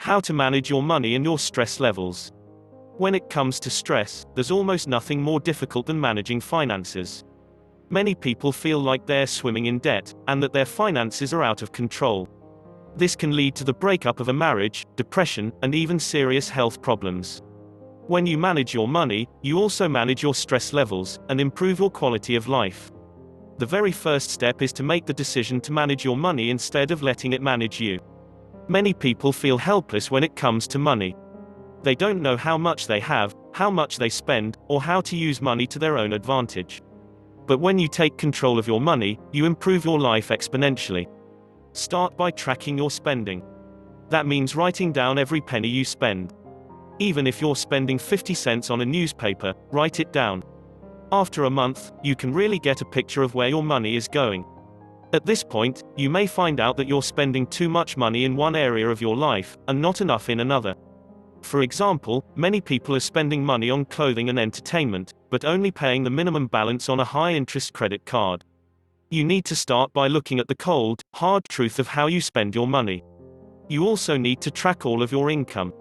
How to manage your money and your stress levels. When it comes to stress, there's almost nothing more difficult than managing finances. Many people feel like they're swimming in debt, and that their finances are out of control. This can lead to the breakup of a marriage, depression, and even serious health problems. When you manage your money, you also manage your stress levels, and improve your quality of life. The very first step is to make the decision to manage your money instead of letting it manage you. Many people feel helpless when it comes to money. They don't know how much they have, how much they spend, or how to use money to their own advantage. But when you take control of your money, you improve your life exponentially. Start by tracking your spending. That means writing down every penny you spend. Even if you're spending 50 cents on a newspaper, write it down. After a month, you can really get a picture of where your money is going. At this point, you may find out that you're spending too much money in one area of your life, and not enough in another. For example, many people are spending money on clothing and entertainment, but only paying the minimum balance on a high-interest credit card. You need to start by looking at the cold, hard truth of how you spend your money. You also need to track all of your income.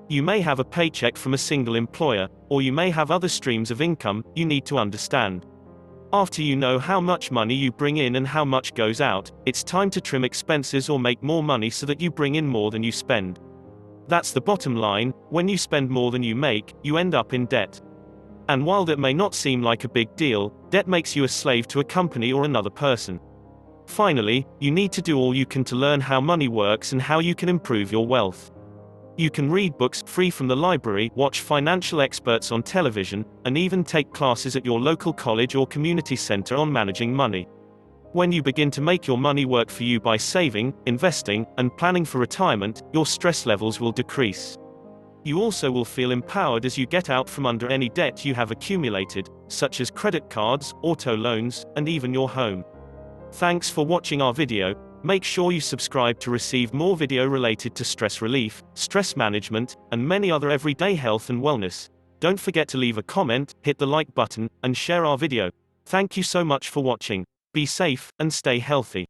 You may have a paycheck from a single employer, or you may have other streams of income you need to understand. After you know how much money you bring in and how much goes out, it's time to trim expenses or make more money so that you bring in more than you spend. That's the bottom line. When you spend more than you make, you end up in debt. And while that may not seem like a big deal, debt makes you a slave to a company or another person. Finally, you need to do all you can to learn how money works and how you can improve your wealth. You can read books free from the library, watch financial experts on television, and even take classes at your local college or community center on managing money. When you begin to make your money work for you by saving, investing, and planning for retirement, your stress levels will decrease. You also will feel empowered as you get out from under any debt you have accumulated, such as credit cards, auto loans, and even your home. Thanks for watching our video. Make sure you subscribe to receive more video related to stress relief, stress management, and many other everyday health and wellness. Don't forget to leave a comment, hit the like button, and share our video. Thank you so much for watching. Be safe, and stay healthy.